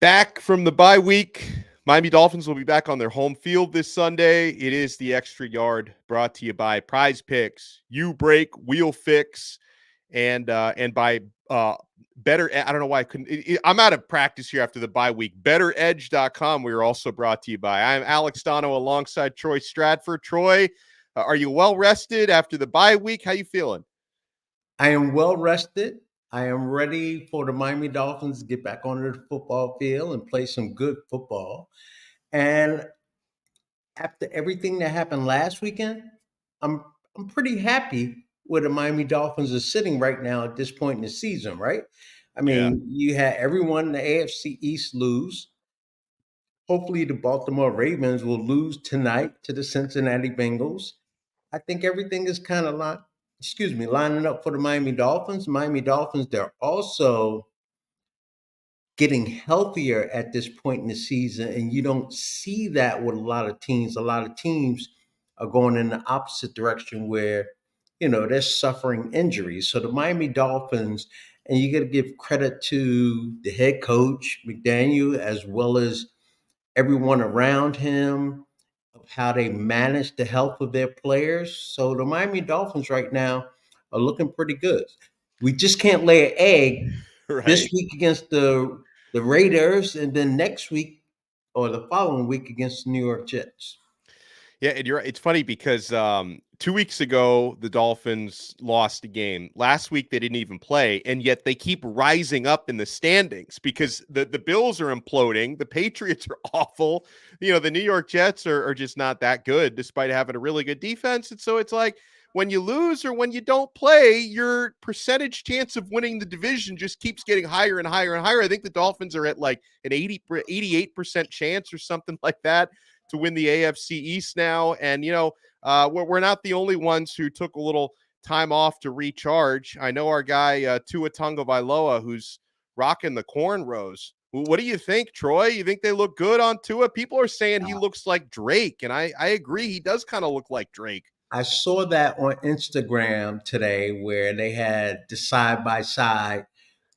Back from the bye week, Miami Dolphins will be back on their home field this Sunday. It is the Extra Yard, brought to you by Prize Picks, You Break, Wheel Fix, and by Better. I don't know why I couldn't. I'm out of practice here after the bye week. BetterEdge.com. We are also brought to you by. I'm Alex Donno alongside Troy Stradford. Troy, are you well rested after the bye week? How you feeling? I am well rested. I am ready for the Miami Dolphins to get back onto the football field and play some good football. And after everything that happened last weekend, I'm I'm pretty happy where the Miami Dolphins are sitting right now at this point in the season, right? I Yeah. mean, you had everyone in the AFC East lose. Hopefully the Baltimore Ravens will lose tonight to the Cincinnati Bengals. I think everything is kind of lining up for the Miami Dolphins. Miami Dolphins, they're also getting healthier at this point in the season, and you don't see that with a lot of teams. A lot of teams are going in the opposite direction where, they're suffering injuries. So the Miami Dolphins, and you got to give credit to the head coach, McDaniel, as well as everyone around him, of how they manage the health of their players. So the Miami Dolphins right now are looking pretty good. We just can't lay an egg this Right. week against the Raiders, and then next week or the following week against the New York Jets. Yeah, and you're right. It's funny because 2 weeks ago the Dolphins lost a game. Last week they didn't even play, and yet they keep rising up in the standings because the Bills are imploding, the Patriots are awful. The New York Jets are just not that good, despite having a really good defense. And so it's like when you lose or when you don't play, your percentage chance of winning the division just keeps getting higher and higher and higher. I think the Dolphins are at like an 88% chance or something like that to win the AFC East now. And, we're not the only ones who took a little time off to recharge. I know our guy, Tua Tagovailoa, who's rocking the cornrows. What do you think, Troy? You think they look good on Tua? People are saying he looks like Drake, and I agree. He does kind of look like Drake. I saw that on Instagram today where they had the side by side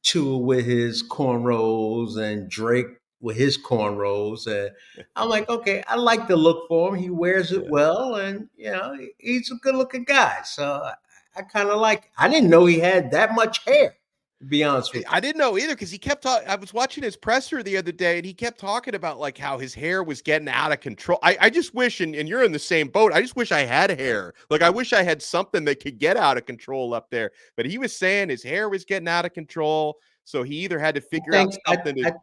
Tua with his cornrows and Drake with his cornrows. And I'm like, okay, I like the look for him. He wears it Yeah. well, and he's a good looking guy. So I kind of like. I didn't know he had that much hair. To be honest with you. I didn't know either because he kept talking. I was watching his presser the other day, and he kept talking about like how his hair was getting out of control. I just wish, and you're in the same boat. I just wish I had hair. Like I wish I had something that could get out of control up there. But he was saying his hair was getting out of control, so he either had to I figure out think I, something to. I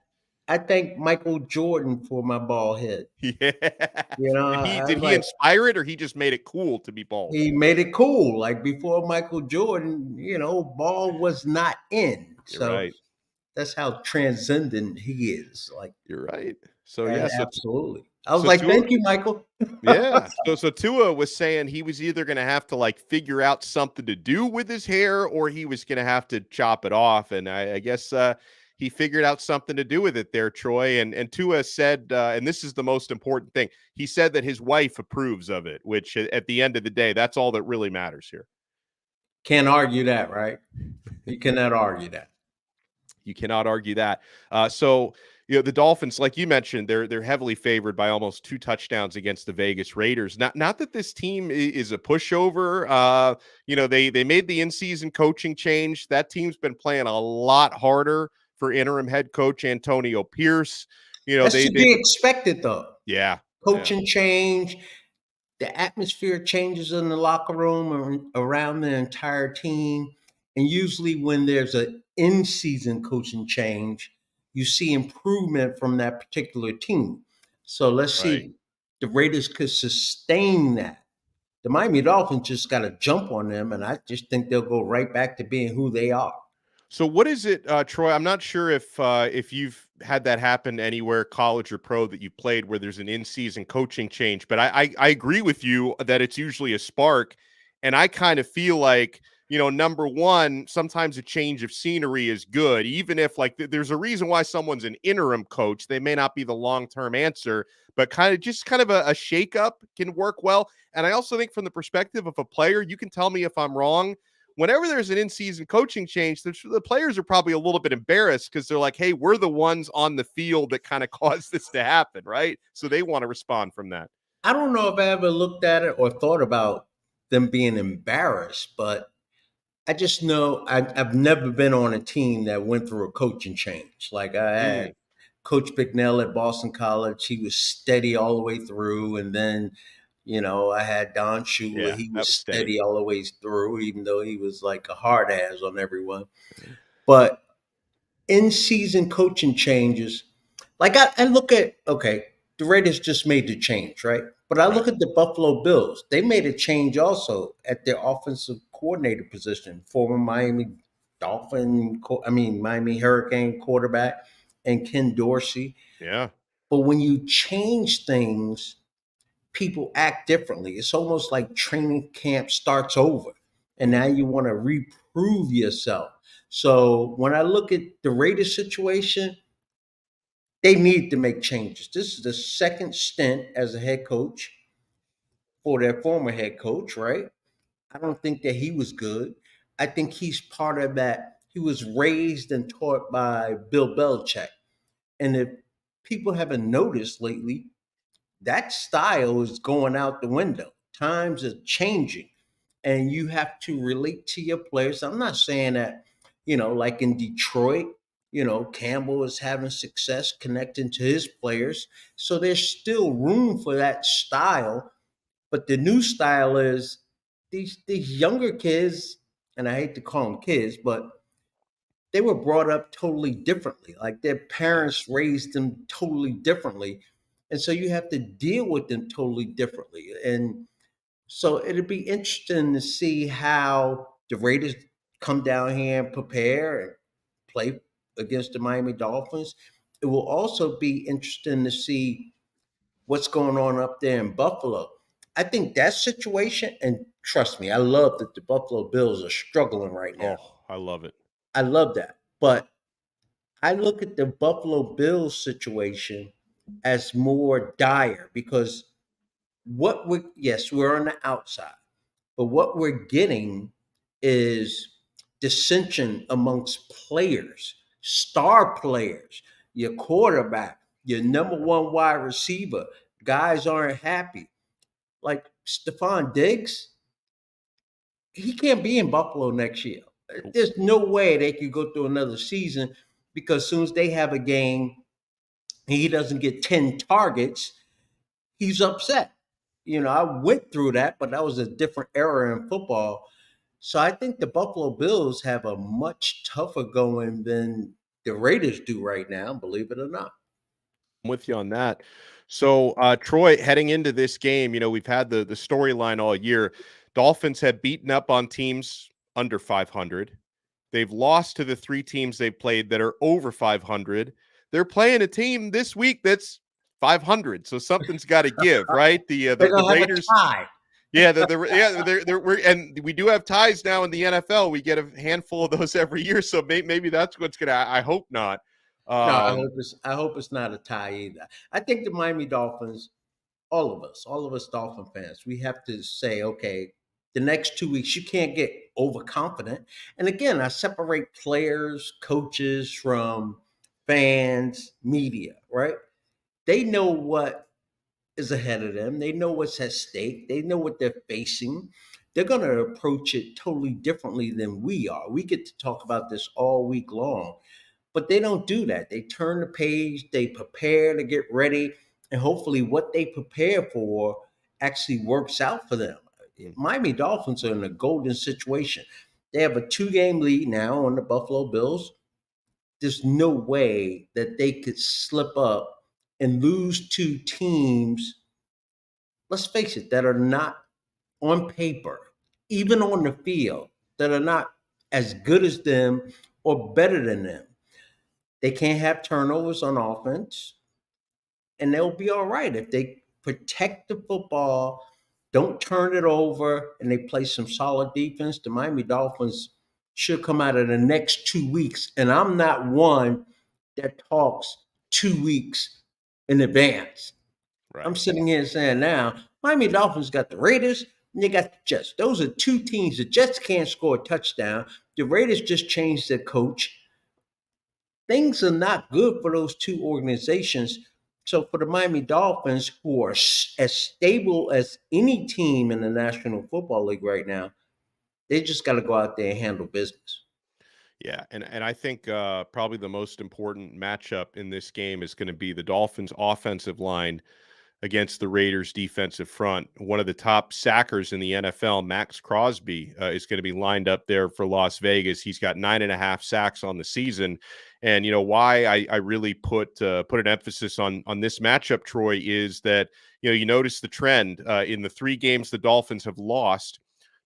I thank Michael Jordan for my bald head. Yeah. I Did was he like, inspire it, or he just made it cool to be bald? he made it cool. Like before Michael Jordan, ball was not in. You're So right. that's how transcendent he is. Like, You're right. So and yeah. absolutely. I was So like, Tua. thank you, Michael. Yeah. So Tua was saying he was either going to have to like figure out something to do with his hair or he was going to have to chop it off. And I guess he figured out something to do with it there, Troy. And Tua said, and this is the most important thing, he said that his wife approves of it, which at the end of the day, that's all that really matters here. Can't argue that, right? You cannot argue that. You cannot argue that. So the Dolphins, like you mentioned, they're heavily favored by almost 2 touchdowns against the Vegas Raiders. Not that this team is a pushover. They made the in-season coaching change. That team's been playing a lot harder for interim head coach Antonio Pierce. That's to They be expected, though. yeah. Yeah. Coaching change, the atmosphere changes in the locker room or around the entire team. And usually, when there's an in season coaching change, you see improvement from that particular team. So let's see Right. if the Raiders could sustain that. The Miami Dolphins just got to jump on them, and I just think they'll go right back to being who they are. So what is it, Troy? I'm not sure if you've had that happen anywhere, college or pro, that you played where there's an in-season coaching change, but I agree with you that it's usually a spark, and I kind of feel like number one, sometimes a change of scenery is good, even if like there's a reason why someone's an interim coach. They may not be the long-term answer, but kind of a shake-up can work well. And I also think from the perspective of a player, you can tell me if I'm wrong. whenever there's an in-season coaching change, the players are probably a little bit embarrassed because they're like, hey, we're the ones on the field that kind of caused this to happen, right? So they want to respond from that. I don't know if I ever looked at it or thought about them being embarrassed, but I just know I've never been on a team that went through a coaching change. Like I Mm, had Coach Bicknell at Boston College. He was steady all the way through. And then, I had Don Shula. yeah, He that was was steady. steady all the way through, even though he was like a hard ass on everyone. But in season coaching changes, like I look at, okay, the Raiders just made the change, right? But I Right. look at the Buffalo Bills. They made a change also at their offensive coordinator position. Former Miami Hurricane quarterback and Ken Dorsey. Yeah. But when you change things, people act differently. It's almost like training camp starts over, and now you want to reprove yourself. So when I look at the Raiders situation, they need to make changes. This is the second stint as a head coach for their former head coach, right? I don't think that he was good. I think he's part of that. He was raised and taught by Bill Belichick. And if people haven't noticed lately, that style is going out the window. Times are changing, and you have to relate to your players. I'm not saying that, like in Detroit, Campbell is having success connecting to his players. So there's still room for that style, but the new style is these younger kids, and I hate to call them kids, but they were brought up totally differently. Like their Yeah. parents raised them totally differently. And so you have to deal with them totally differently. And so it'll be interesting to see how the Raiders come down here and prepare and play against the Miami Dolphins. It will also be interesting to see what's going on up there in Buffalo. I think that situation, and trust me, I love that the Buffalo Bills are struggling right now. Oh, I love it. I love that. But I look at the Buffalo Bills situation as more dire because we're on the outside, but what we're getting is dissension amongst players, star players, your quarterback, your number one wide receiver. Guys aren't happy. Like Stephon Diggs, he can't be in Buffalo next year. Nope. There's no way they could go through another season because as soon as they have a game, he doesn't get 10 targets, he's upset. I went through that, but that was a different era in football. So I think the Buffalo Bills have a much tougher going than the Raiders do right now, believe it or not. I'm with you on that. So, Troy, heading into this game, we've had the storyline all year. Dolphins have beaten up on teams under 500. They've lost to the three teams they've played that are over 500. They're playing a team this week that's 500. So something's got to give, right? They're The gonna have a Raiders, tie. yeah, yeah, and we do have ties now in the NFL. We get a handful of those every year, so maybe that's what's gonna. I hope not. No, Um, I hope it's not a tie either. I think the Miami Dolphins, all of us Dolphin fans, we have to say, okay, the next 2 weeks you can't get overconfident. And again, I separate players, coaches from fans, media, right? They know what is ahead of them. They know what's at stake. They know what they're facing. They're going to approach it totally differently than we are. We get to talk about this all week long, but they don't do that. They turn the page, they prepare to get ready, and hopefully what they prepare for actually works out for them. Miami Dolphins are in a golden situation. They have a 2-game lead now on the Buffalo Bills. There's no way that they could slip up and lose two teams, let's face it, that are not on paper, even on the field, that are not as good as them or better than them. They can't have turnovers on offense, and they'll be all right if they protect the football, don't turn it over, and they play some solid defense. The Miami Dolphins should come out of the next 2 weeks, and I'm not one that talks 2 weeks in advance. right. I'm sitting here saying now, Miami Dolphins got the Raiders and they got the Jets. Those are two teams. The Jets can't score a touchdown. The Raiders just changed their coach. Things are not good for those two organizations. So for the Miami Dolphins, who are as stable as any team in the National Football League right now, they just got to go out there and handle business. Yeah, and I think probably the most important matchup in this game is going to be the Dolphins' offensive line against the Raiders' defensive front. One of the top sackers in the NFL, Max Crosby, is going to be lined up there for Las Vegas. He's got 9.5 sacks on the season, and you know why I really put an emphasis on this matchup, Troy, is that you notice the trend in the 3 games the Dolphins have lost.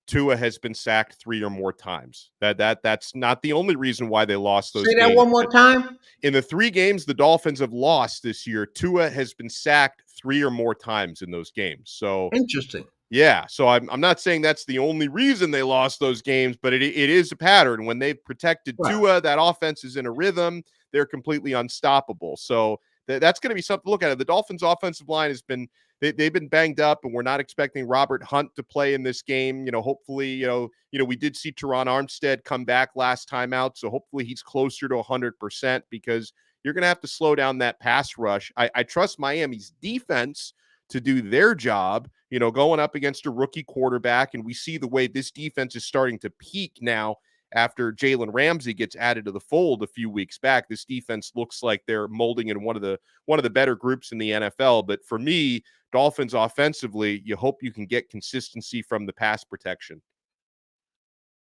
Tua has been sacked 3 or more times. That's not the only reason why they lost those Say that games. one more time. In the 3 games the Dolphins have lost this year, Tua has been sacked 3 or more times in those games. So, Interesting. yeah, so I'm not saying that's the only reason they lost those games, but it is a pattern. When they've protected Right. Tua, that offense is in a rhythm. They're completely unstoppable. So that's going to be something to look at. The Dolphins' offensive line has been they've been banged up, and we're not expecting Robert Hunt to play in this game. Hopefully, we did see Teron Armstead come back last time out, so hopefully he's closer to 100% because you're going to have to slow down that pass rush. I trust Miami's defense to do their job, going up against a rookie quarterback, and we see the way this defense is starting to peak now after Jalen Ramsey gets added to the fold a few weeks back. This defense looks like they're molding in one of the better groups in the NFL. But for me, Dolphins offensively, you hope you can get consistency from the pass protection.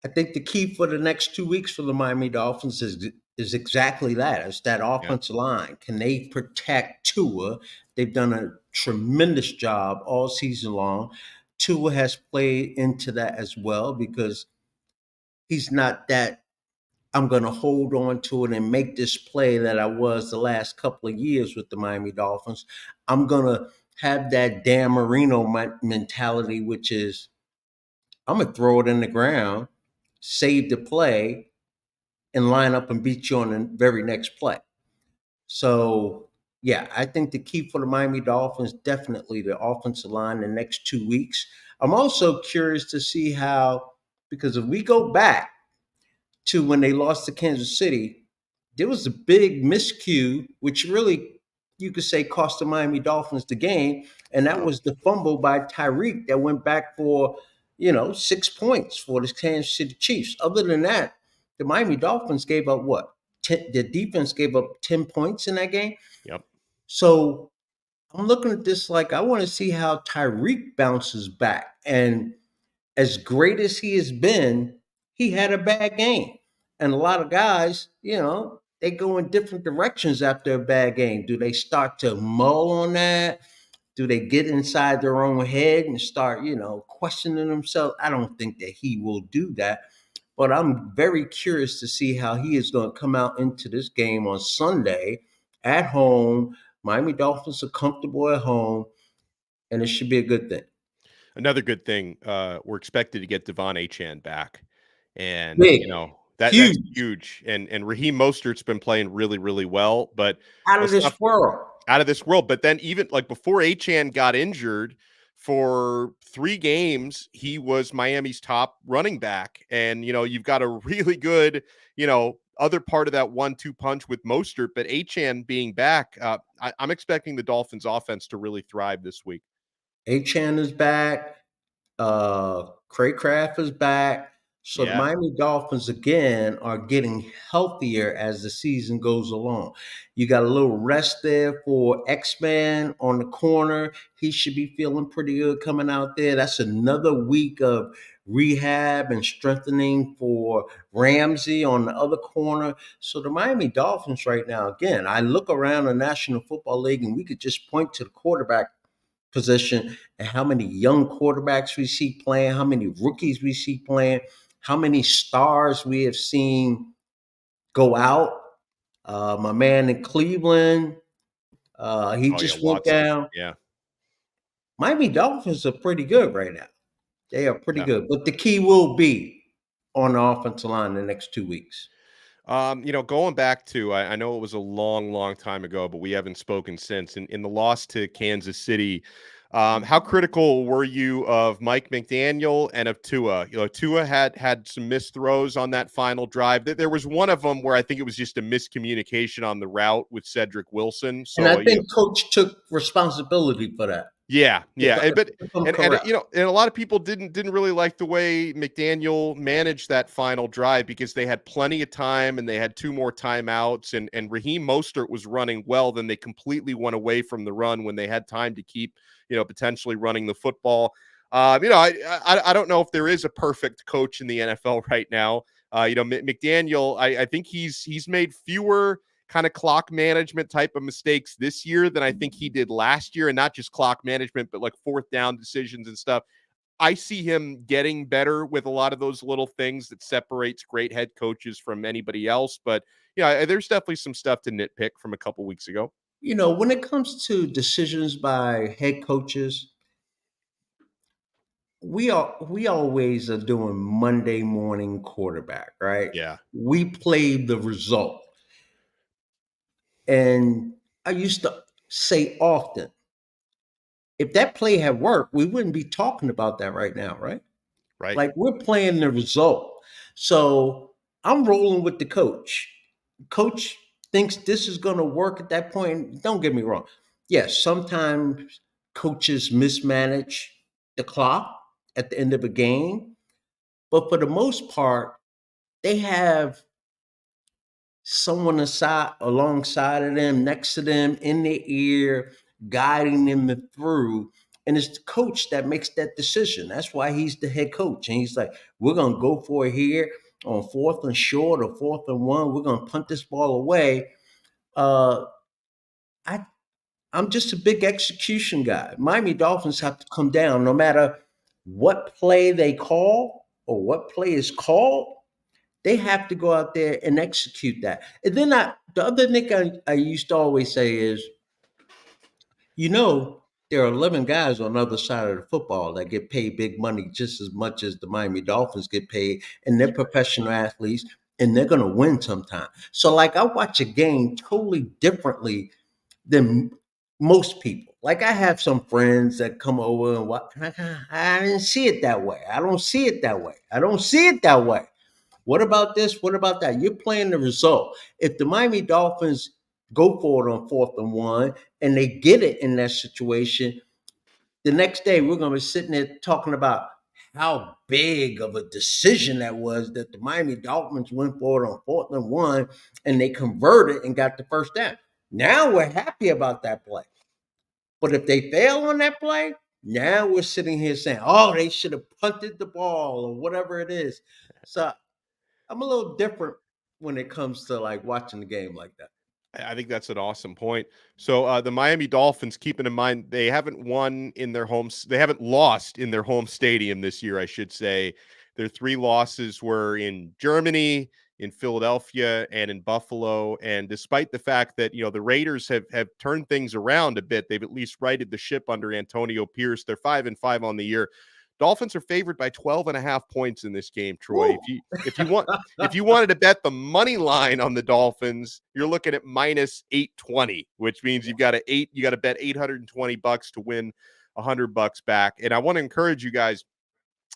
I think the key for the next 2 weeks for the Miami Dolphins is exactly that. It's that Yeah. offensive line. Can they protect Tua? They've done a tremendous job all season long. Tua has played into that as well because he's not that I'm going to hold on to it and make this play that I was the last couple of years with the Miami Dolphins. I'm going to have that Dan Marino mentality, which is I'm going to throw it in the ground, save the play, and line up and beat you on the very next play. So, yeah, I think the key for the Miami Dolphins definitely the offensive line the next 2 weeks. I'm also curious to see how, because if we go back to when they lost to Kansas City, there was a big miscue, which really you could say cost the Miami Dolphins the game, and that Yep. was the fumble by Tyreek that went back for 6 points for the Kansas City Chiefs. Other than that, the Miami Dolphins gave up what? The defense gave up 10 points in that game. Yep. So I'm looking at this like I want to see how Tyreek bounces back. And as great as he has been, he had a bad game. And a lot of guys, they go in different directions after a bad game. Do they start to mull on that? Do they get inside their own head and start, questioning themselves? I don't think that he will do that. But I'm very curious to see how he is going to come out into this game on Sunday at home. Miami Dolphins are comfortable at home, and it should be a good thing. Another good thing, we're expected to get Devon Achane back, and Big, that's huge, huge. And Raheem Mostert's been playing really, really well, but out of let's not this world. out of this world. But then even like before Achane got injured for 3 games, he was Miami's top running back, and you've got a really good other part of that 1-2 punch with Mostert, but Achane being back, I'm expecting the Dolphins offense to really thrive this week. Achan is back. Craycraft is back. So the Yeah. Miami Dolphins again are getting healthier as the season goes along. You got a little rest there for X-Man on the corner. He should be feeling pretty good coming out there. That's another week of rehab and strengthening for Ramsey on the other corner. So the Miami Dolphins right now, again, I look around the National Football League and we could just point to the quarterback position and how many young quarterbacks we see playing, how many rookies we see playing, how many stars we have seen go out. My man in Cleveland, he Oh, yeah, just went Watson. down. Yeah, Miami Dolphins are pretty good right now. They are pretty yeah. good. But the key will be on the offensive line the next 2 weeks. Going back to, I know it was a long, long time ago, but we haven't spoken since. In the loss to Kansas City, How critical were you of Mike McDaniel and of Tua? Tua had some missed throws on that final drive. There was one of them where I think it was just a miscommunication on the route with Cedric Wilson. And So I think Coach took responsibility for that. yeah, If, yeah, if I'm correct. and a lot of people didn't really like the way McDaniel managed that final drive because they had plenty of time and they had two more timeouts, and Raheem Mostert was running well. Then they completely went away from the run when they had time to keep potentially running the football. I don't know if there is a perfect coach in the NFL right now. McDaniel, I think he's made fewer kind of clock management type of mistakes this year than I think he did last year, and not just clock management, but like fourth down decisions and stuff. I see him getting better with a lot of those little things that separates great head coaches from anybody else. But there's definitely some stuff to nitpick from a couple weeks ago. When it comes to decisions by head coaches, we always are doing Monday morning quarterback, right? Yeah, We play the result. And I used to say often, if that play had worked, we wouldn't be talking about that right now, right? right. Like we're playing the result. So I'm rolling with the coach. Coach thinks this is going to work at that point. Don't get me wrong. Yes, sometimes coaches mismanage the clock at the end of a game, but for the most part, they have someone alongside of them, next to them, in their ear, guiding them through. And it's the coach that makes that decision. That's why he's the head coach. And he's like, we're gonna go for it here on fourth and short or fourth and one. We're gonna punt this ball away. Uh I I'm just a big execution guy. Miami Dolphins have to come down no matter what play they call or what play is called. They have to go out there and execute that. And then the other thing I used to always say is, you know, there are 11 guys on the other side of the football that get paid big money just as much as the Miami Dolphins get paid, and they're professional athletes, and they're going to win sometime. So, like, I watch a game totally differently than most people. Like, I have some friends that come over and watch. I didn't see it that way. I don't see it that way. I don't see it that way. What about this? What about that? You're playing the result. If the Miami Dolphins go for it on fourth and one and they get it in that situation, the next day we're going to be sitting there talking about how big of a decision that was that the Miami Dolphins went for it on fourth and one and they converted and got the first down. Now we're happy about that play. But if they fail on that play, now we're sitting here saying, oh, they should have punted the ball or whatever it is. So I'm a little different when it comes to like watching the game like that. I think that's an awesome point. So the Miami Dolphins, keeping in mind they haven't won in their homes, they haven't lost in their home stadium this year, I should say. Their three losses were in Germany, in Philadelphia, and in Buffalo. And despite the fact that the Raiders have turned things around a bit, they've at least righted the ship under Antonio Pierce. They're 5-5 on the year. Dolphins are favored by 12.5 points in this game, Troy. Woo. If you wanted to bet the money line on the Dolphins, you're looking at minus 820, which means you got to bet $820 to win $100 back. And I want to encourage you guys,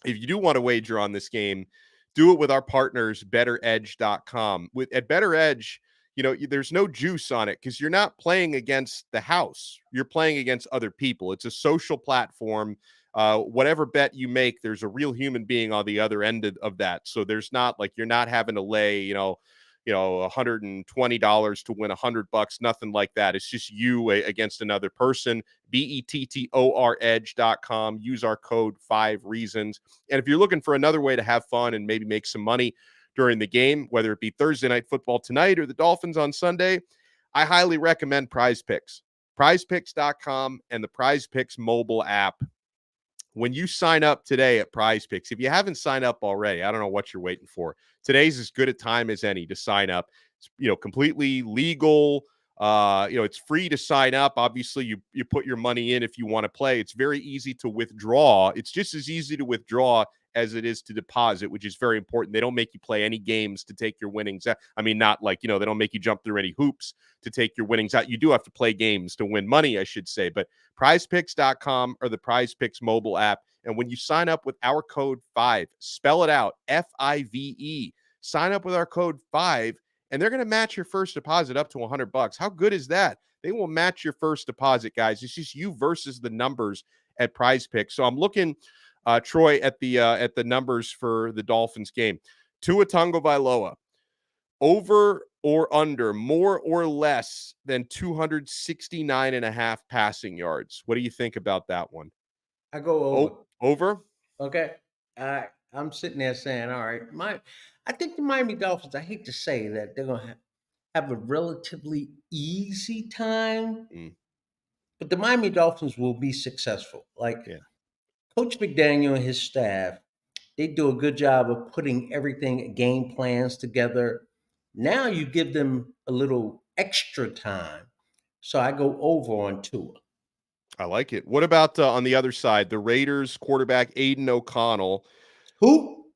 if you do want to wager on this game, do it with our partners, betteredge.com. At Better Edge, there's no juice on it because you're not playing against the house. You're playing against other people. It's a social platform. Whatever bet you make, there's a real human being on the other end of that. So there's not like you're not having to lay, $120 to win $100, nothing like that. It's just you against another person. BETTOR edge.com. Use our code 5reasons. And if you're looking for another way to have fun and maybe make some money during the game, whether it be Thursday night football tonight or the Dolphins on Sunday, I highly recommend Prize Picks. PrizePicks.com and the Prize Picks mobile app. When you sign up today at Prize Picks, if you haven't signed up already, I don't know what you're waiting for. Today's as good a time as any to sign up. It's completely legal. It's free to sign up. Obviously, you put your money in if you want to play. It's very easy to withdraw. It's just as easy to withdraw as it is to deposit, which is very important. They don't make you play any games to take your winnings out. I mean, not like, they don't make you jump through any hoops to take your winnings out. You do have to play games to win money, I should say. But prizepicks.com or the PrizePicks mobile app. And when you sign up with our code 5, spell it out, FIVE, sign up with our code 5, and they're going to match your first deposit up to $100. How good is that? They will match your first deposit, guys. It's just you versus the numbers at PrizePicks. So I'm looking, Troy, at the numbers for the Dolphins game. Tua Tagovailoa, over or under, more or less than 269.5 passing yards. What do you think about that one? I go over. Oh, over? Okay. I'm sitting there saying, all right, I think the Miami Dolphins, I hate to say that they're gonna have a relatively easy time, Mm, but the Miami Dolphins will be successful. Like yeah, Coach McDaniel and his staff, they do a good job of putting everything, game plans together. Now you give them a little extra time. So I go over on Tua. I like it. What about on the other side, the Raiders quarterback Aiden O'Connell? Who?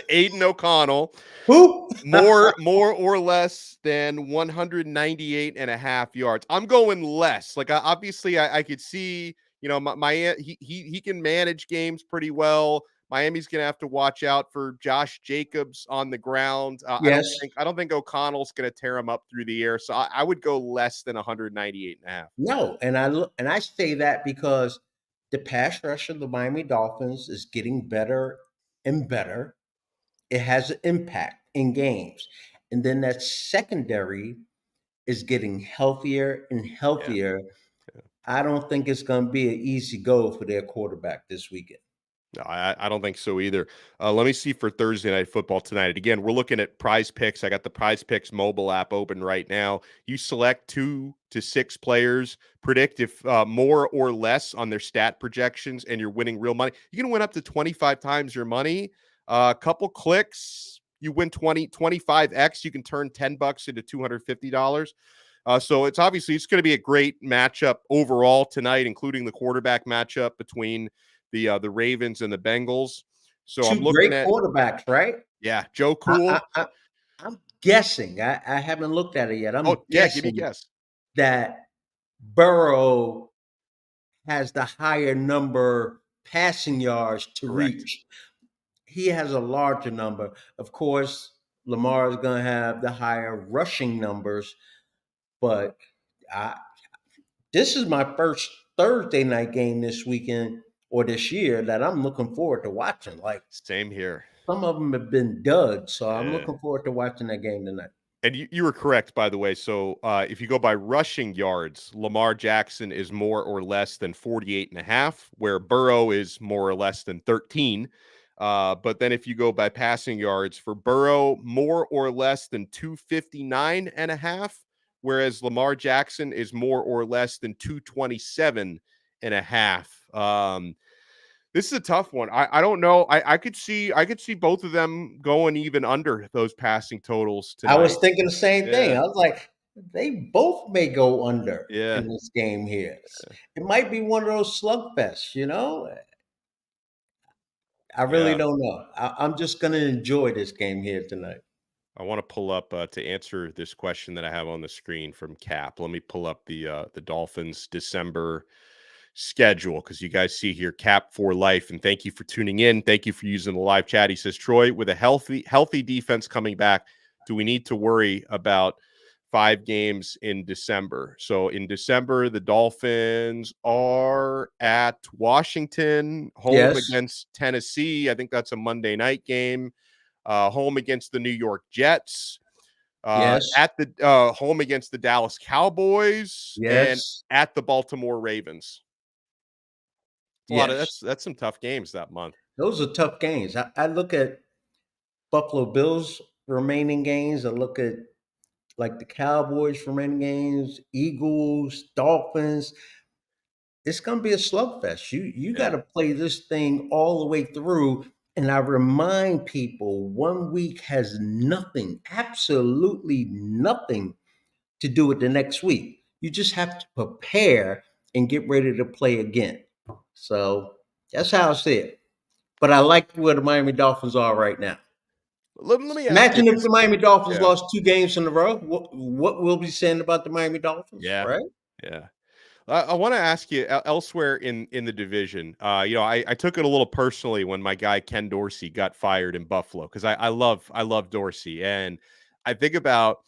Aiden O'Connell, Who? more or less than 198.5 yards. I'm going less. Like, obviously I could see, my he can manage games pretty well. Miami's gonna have to watch out for Josh Jacobs on the ground. I don't Yes. think O'Connell's gonna tear him up through the air. So I would go less than 198.5. No, and I say that because the pass rush of the Miami Dolphins is getting better and better. It has an impact in games. And then that secondary is getting healthier and Yeah. healthier. I don't think it's going to be an easy go for their quarterback this weekend. No, I don't think so either. Let me see for Thursday Night Football tonight. Again, we're looking at Prize Picks. I got the Prize Picks mobile app open right now. You select 2 to 6 players, predict if more or less on their stat projections, and you're winning real money. You can win up to 25 times your money. A couple clicks, you win 25x. You can turn $10 into $250. So it's going to be a great matchup overall tonight, including the quarterback matchup between the Ravens and the Bengals. So I'm Two looking great at, quarterbacks, right? Joe I, Cool. I'm guessing. I haven't looked at it yet. I'm Oh, yeah, give me a guessing guess. that Burrow has the higher number passing yards to Correct. reach. He has a larger number. Of course, Lamar is going to have the higher rushing numbers, but I, this is my first Thursday night game this weekend or this year that I'm looking forward to watching. Like Same here. some of them have been duds, so I'm Yeah. looking forward to watching that game tonight. And you were correct, by the way. So if you go by rushing yards, Lamar Jackson is more or less than 48.5, where Burrow is more or less than 13. But then if you go by passing yards, for Burrow, more or less than 259.5, whereas Lamar Jackson is more or less than 227.5. This is a tough one. I don't know. I could see both of them going even under those passing totals I was tonight. thinking the same thing. Yeah. I was like, they both may go under Yeah. in this game here. It might be one of those slugfests, you know? I really Yeah. don't know. I'm just going to enjoy this game here tonight. I want to pull up to answer this question that I have on the screen from Cap. Let me pull up the Dolphins December schedule, because you guys see here Cap for life. And thank you for tuning in. Thank you for using the live chat. He says, Troy, with a healthy defense coming back, do we need to worry about 5 games in December? So in December, the Dolphins are at Washington, home Yes. against Tennessee. I think that's a Monday night game. Home against the New York Jets, Yes. at the home against the Dallas Cowboys, and Yes. at the Baltimore Ravens. It's a lot of Yes. that's some tough games that month. Those are tough games. I look at Buffalo Bills remaining games. I look at like the Cowboys remaining games, Eagles, Dolphins. It's going to be a slugfest. You got Yeah, to play this thing all the way through. And I remind people, 1 week has nothing, absolutely nothing to do with the next week. You just have to prepare and get ready to play again. So that's how I see it. but I like where the Miami Dolphins are right now. Let me ask you Imagine if the 'cause Miami Dolphins yeah, lost 2 games in a row. What we'll be saying about the Miami Dolphins, yeah, right? yeah. I want to ask you elsewhere in the division. I took it a little personally when my guy Ken Dorsey got fired in Buffalo because I love Dorsey, and I think about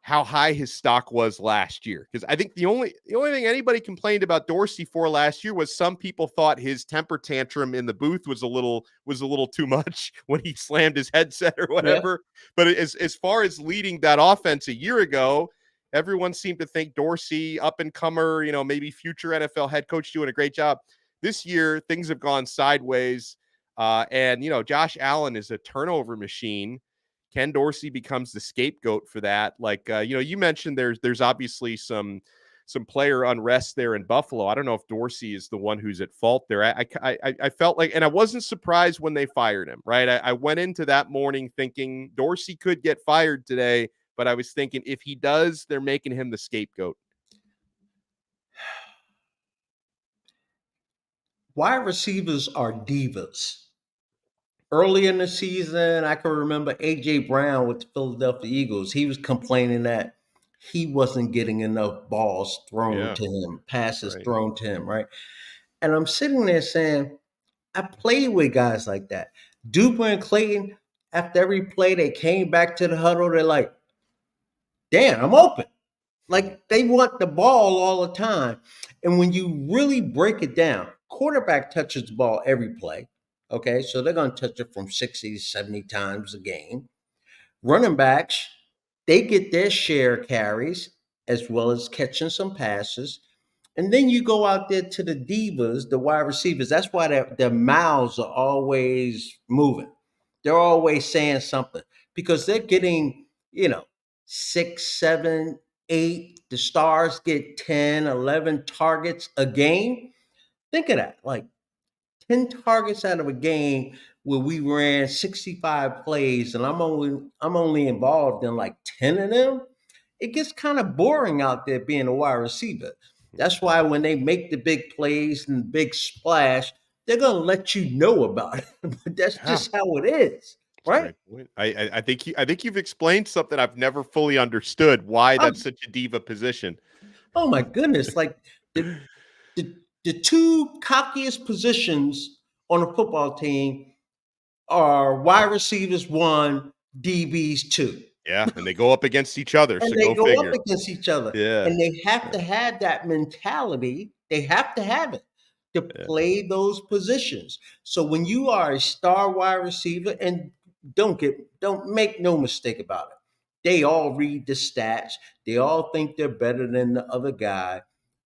how high his stock was last year because I think the only thing anybody complained about Dorsey for last year was some people thought his temper tantrum in the booth was a little too much when he slammed his headset or Yeah. whatever. But as far as leading that offense a year ago, everyone seemed to think Dorsey, up and comer, maybe future NFL head coach, doing a great job. This year, things have gone sideways. And Josh Allen is a turnover machine. Ken Dorsey becomes the scapegoat for that. Like, you mentioned there's obviously some player unrest there in Buffalo. I don't know if Dorsey is the one who's at fault there. I felt like, and I wasn't surprised when they fired him. Right, I went into that morning thinking Dorsey could get fired today, but I was thinking if he does, they're making him the scapegoat. Wide receivers are divas. Early in the season, I can remember A.J. Brown with the Philadelphia Eagles. He was complaining that he wasn't getting enough balls thrown Yeah, to him, passes right. thrown to him, right? And I'm sitting there saying, I played with guys like that. Duper and Clayton, after every play, they came back to the huddle. They're like, damn, I'm open. Mhm. Like they want the ball all the time. And when you really break it down, quarterback touches the ball every play. Okay, so they're going to touch it from 60 to 70 times a game. Running backs, they get their share carries as well as catching some passes. And then you go out there to the divas, the wide receivers. That's why their mouths are always moving. They're always saying something because they're getting, you know, 6, 7, 8. The stars get 10, 11 targets a game. Think of that. Like 10 targets out of a game where we ran 65 plays and I'm only involved in like 10 of them. It gets kind of boring out there being a wide receiver. That's why when they make the big plays and big splash, they're gonna let you know about it. But that's Yeah, just how it is, that's a right? great point. I think you've explained something I've never fully understood why Oh, that's such a diva position. oh my goodness. Like the the two cockiest positions on a football team are wide receivers one, DBs two. Yeah, and they go up against each other, And so they go go up figure. against each other. Yeah, And they have yeah, to have that mentality. They have to have it to yeah, play those positions. So when you are a star wide receiver, and don't make no mistake about it. They all read the stats. They all think they're better than the other guy,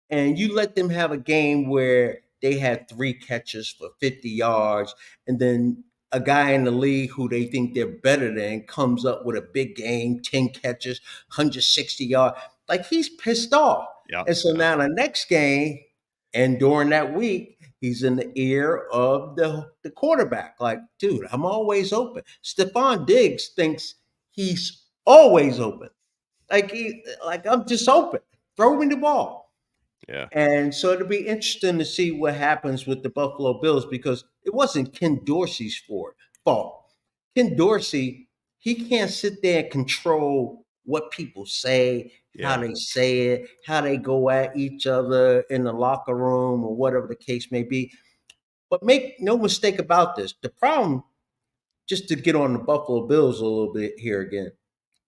and you let them have a game where they had 3 catches for 50 yards, and then a guy in the league who they think they're better than comes up with a big game, 10 catches, 160 yards. Like he's pissed off. yeah, And so yeah, now the next game, and during that week, he's in the ear of the quarterback. Like, dude, I'm always open. Stephon Diggs thinks he's always open. Like I'm just open. Throw me the ball. yeah. And so it'll be interesting to see what happens with the Buffalo Bills because it wasn't Ken Dorsey's fault. Ken Dorsey, he can't sit there and control what people say, how Yeah. they say it, how they go at each other in the locker room or whatever the case may be. But make no mistake about this. The problem, just to get on the Buffalo Bills a little bit here again,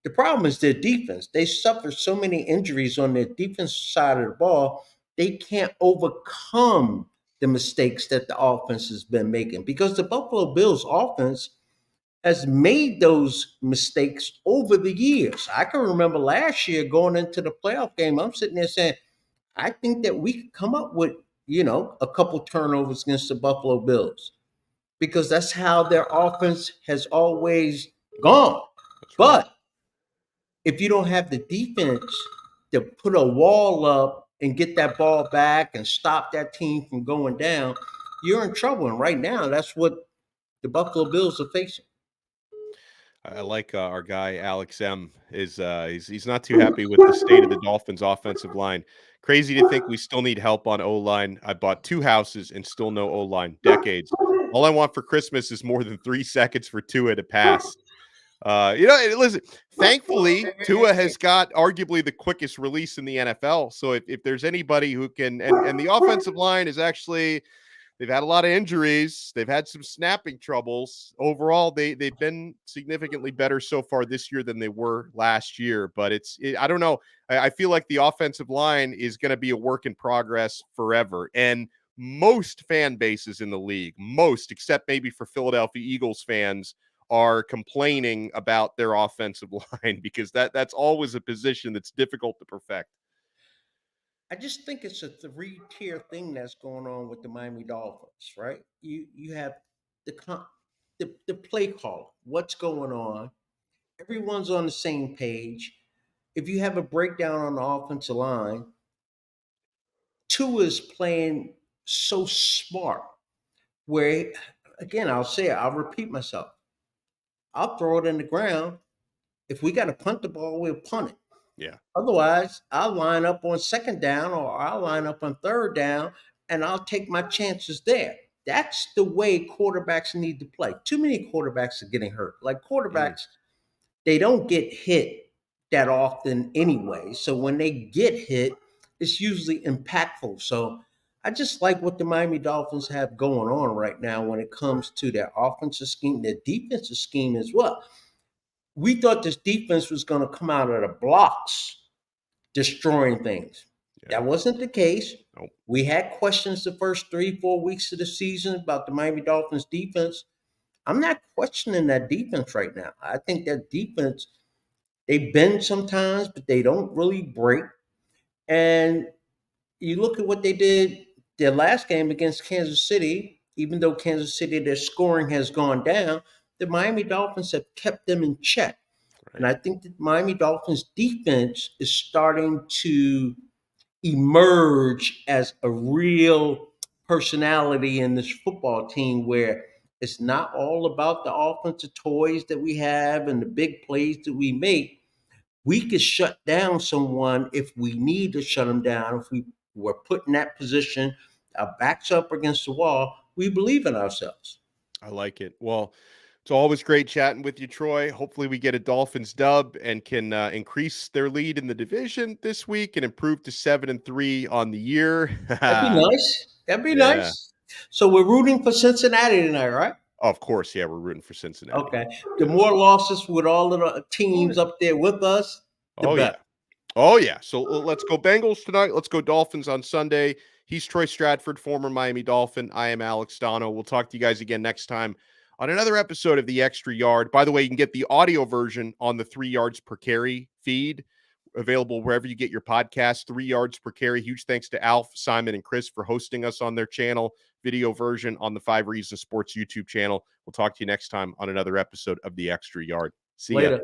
the problem is their defense. They suffer so many injuries on their defensive side of the ball, they can't overcome the mistakes that the offense has been making because the Buffalo Bills offense has made those mistakes over the years. I can remember last year going into the playoff game, I'm sitting there saying, I think that we could come up with, a couple turnovers against the Buffalo Bills because that's how their offense has always gone. That's right. But if you don't have the defense to put a wall up and get that ball back and stop that team from going down, you're in trouble. And right now, that's what the Buffalo Bills are facing. I like our guy Alex M. Is he's not too happy with the state of the Dolphins' offensive line. Crazy to think we still need help on O line. I bought 2 houses and still no O line. Decades. All I want for Christmas is more than 3 seconds for Tua to pass. Listen, thankfully, Tua has got arguably the quickest release in the NFL. So if there's anybody who can, and the offensive line is actually, they've had a lot of injuries. They've had some snapping troubles. Overall, they've been significantly better so far this year than they were last year. But I don't know. I feel like the offensive line is going to be a work in progress forever. And most fan bases in the league, most except maybe for Philadelphia Eagles fans, are complaining about their offensive line because that's always a position that's difficult to perfect. I just think it's a three-tier thing that's going on with the Miami Dolphins, right? You have the play call, what's going on. Everyone's on the same page. If you have a breakdown on the offensive line, Tua is playing so smart. Where again, I'll repeat myself. I'll throw it in the ground. If we got to punt the ball, we'll punt it. Yeah. Otherwise, I'll line up on second down or I'll line up on third down and I'll take my chances there. That's the way quarterbacks need to play. Too many quarterbacks are getting hurt. Like quarterbacks, they don't get hit that often anyway. So when they get hit, it's usually impactful. So I just like what the Miami Dolphins have going on right now when it comes to their offensive scheme, their defensive scheme as well. We thought this defense was going to come out of the blocks destroying things. Yeah. That wasn't the case. Nope. We had questions the first 3-4 weeks of the season about the Miami Dolphins defense. I'm not questioning that defense right now. I think that defense, they bend sometimes, but they don't really break. And you look at what they did their last game against Kansas City, even though Kansas City, their scoring has gone down, the Miami Dolphins have kept them in check. Right. And I think that Miami Dolphins defense is starting to emerge as a real personality in this football team where it's not all about the offensive toys that we have and the big plays that we make. We could shut down someone if we need to shut them down. If we were put in that position, our backs up against the wall, we believe in ourselves. I like it. Well, it's always great chatting with you, Troy. Hopefully we get a Dolphins dub and can increase their lead in the division this week and improve to 7-3 on the year. That'd be nice. That'd be nice. So we're rooting for Cincinnati tonight, right? Of course, yeah, we're rooting for Cincinnati. Okay. The more losses with all of the teams up there with us, the better. Oh, yeah. So let's go Bengals tonight. Let's go Dolphins on Sunday. He's Troy Stradford, former Miami Dolphin. I am Alex Donno. We'll talk to you guys again next time on another episode of The Extra Yard. By the way, you can get the audio version on the 3 yards per carry feed, available wherever you get your podcast. 3 yards per carry. Huge thanks to Alf, Simon, and Chris for hosting us on their channel. Video version on the 5 Reasons Sports YouTube channel. We'll talk to you next time on another episode of The Extra Yard. See ya.